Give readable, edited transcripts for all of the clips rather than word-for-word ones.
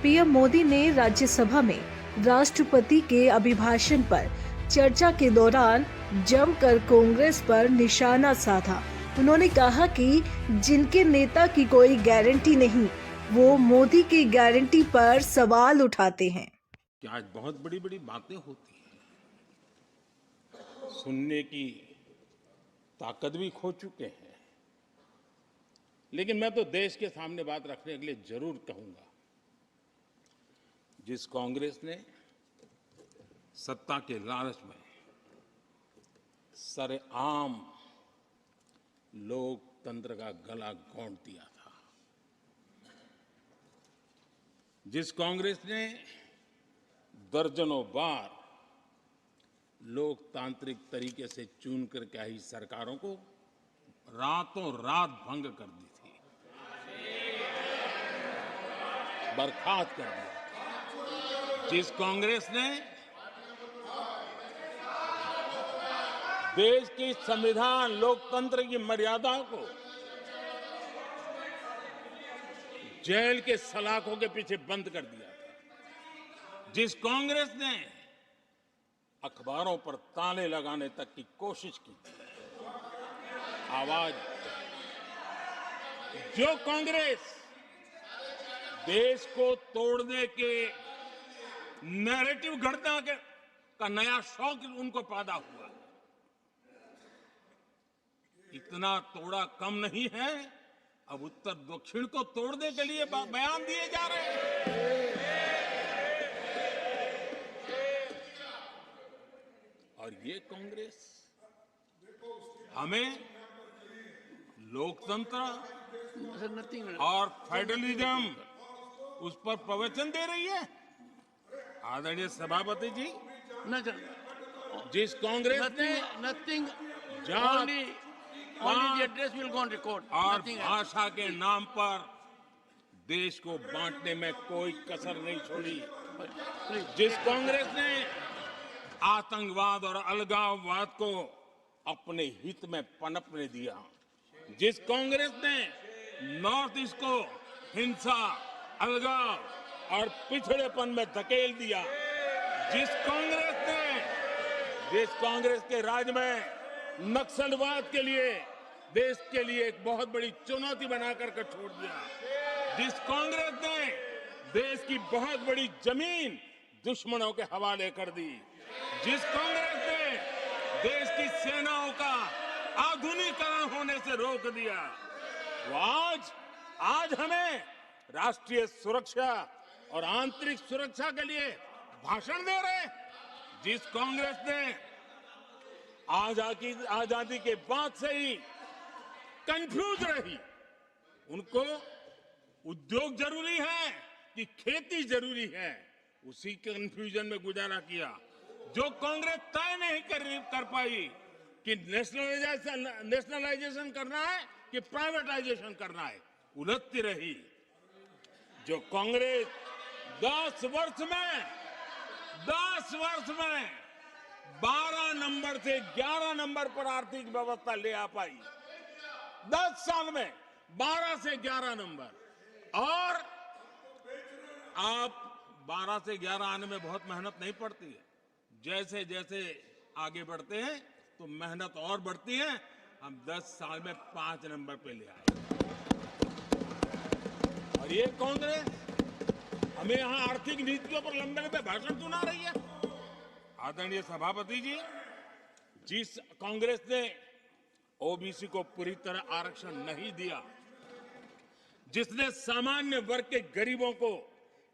PM Modi ने राज्यसभा में राष्ट्रपति के अभिभाषण पर चर्चा के दौरान जमकर कांग्रेस पर निशाना साधा। उन्होंने कहा कि जिनके नेता की कोई गारंटी नहीं, वो मोदी की गारंटी पर सवाल उठाते हैं। कि आज बहुत बड़ी बड़ी बातें होती हैं, सुनने की ताकत भी खो चुके हैं। लेकिन मैं तो देश के सामने बात रखने के लिए जरूर कहूंगा, जिस कांग्रेस ने सत्ता के लालच में सरेआम लोकतंत्र का गला घोंट दिया था, जिस कांग्रेस ने दर्जनों बार लोकतांत्रिक तरीके से चुन करके आई सरकारों को रातों रात भंग कर दी थी, बर्खास्त कर दिया, जिस कांग्रेस ने देश की संविधान लोकतंत्र की मर्यादाओं को जेल के सलाखों के पीछे बंद कर दिया था, जिस कांग्रेस ने अखबारों पर ताले लगाने तक की कोशिश की थी, आवाज जो कांग्रेस देश को तोड़ने के नैरेटिव घड़ना का नया शौक उनको पैदा हुआ, इतना तोड़ा कम नहीं है, अब उत्तर दक्षिण को तोड़ने के लिए बयान दिए जा रहे हैं। और ये कांग्रेस हमें लोकतंत्र और फेडरलिज्म उस पर प्रवचन दे रही है। आदरणीय सभापति जी, जिस कांग्रेस ने और भाषा के नाम पर देश को बांटने में कोई कसर नहीं छोड़ी, जिस कांग्रेस ने आतंकवाद और अलगाववाद को अपने हित में पनपने दिया, जिस कांग्रेस ने नॉर्थ ईस्ट को हिंसा, अलगाव और पिछड़ेपन में धकेल दिया, जिस कांग्रेस के राज में नक्सलवाद के लिए देश के लिए एक बहुत बड़ी चुनौती बनाकर के छोड़ दिया, जिस कांग्रेस ने देश की बहुत बड़ी जमीन दुश्मनों के हवाले कर दी, जिस कांग्रेस ने देश की सेनाओं का आधुनिकीकरण होने से रोक दिया, वो आज हमें राष्ट्रीय सुरक्षा और आंतरिक सुरक्षा के लिए भाषण दे रहे हैं। जिस कांग्रेस ने आजादी के बाद से ही कंफ्यूज रही, उनको उद्योग जरूरी है कि खेती जरूरी है, उसी कंफ्यूजन में गुजारा किया। जो कांग्रेस तय नहीं कर पाई कि नेशनलाइजेशन करना है कि प्राइवेटाइजेशन करना है, उलझती रही। जो कांग्रेस 10 वर्ष में 12 नंबर से 11 नंबर पर आर्थिक व्यवस्था ले आ पाई, 10 साल में 12 से 11 नंबर, और आप 12 से 11 आने में बहुत मेहनत नहीं पड़ती है, जैसे जैसे आगे बढ़ते हैं तो मेहनत और बढ़ती है। हम 10 साल में 5 नंबर पे ले आए, और ये कांग्रेस हमें यहां आर्थिक नीतियों पर लंबे लंबे भाषण सुना रही है। आदरणीय सभापति जी, जिस कांग्रेस ने ओबीसी को पूरी तरह आरक्षण नहीं दिया, जिसने सामान्य वर्ग के गरीबों को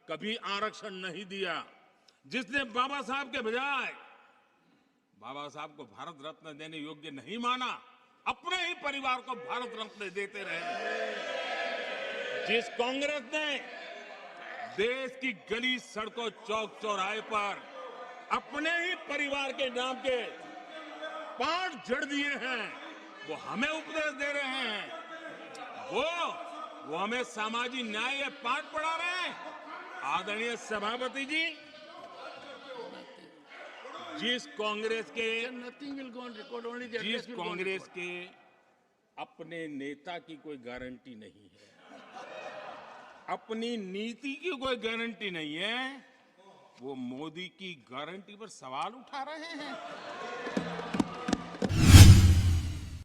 कभी आरक्षण नहीं दिया, जिसने बाबा साहब के बजाय बाबा साहब को भारत रत्न देने योग्य नहीं माना, अपने ही परिवार को भारत रत्न देते रहे, जिस कांग्रेस ने देश की गली सड़कों चौक चौराहे पर अपने ही परिवार के नाम के पाठ जड़ दिए हैं, वो हमें उपदेश दे रहे हैं, वो हमें सामाजिक न्याय के पाठ पढ़ा रहे हैं। आदरणीय सभापति जी, जिस कांग्रेस के अपने नेता की कोई गारंटी नहीं है, अपनी नीति की कोई गारंटी नहीं है, वो मोदी की गारंटी पर सवाल उठा रहे हैं।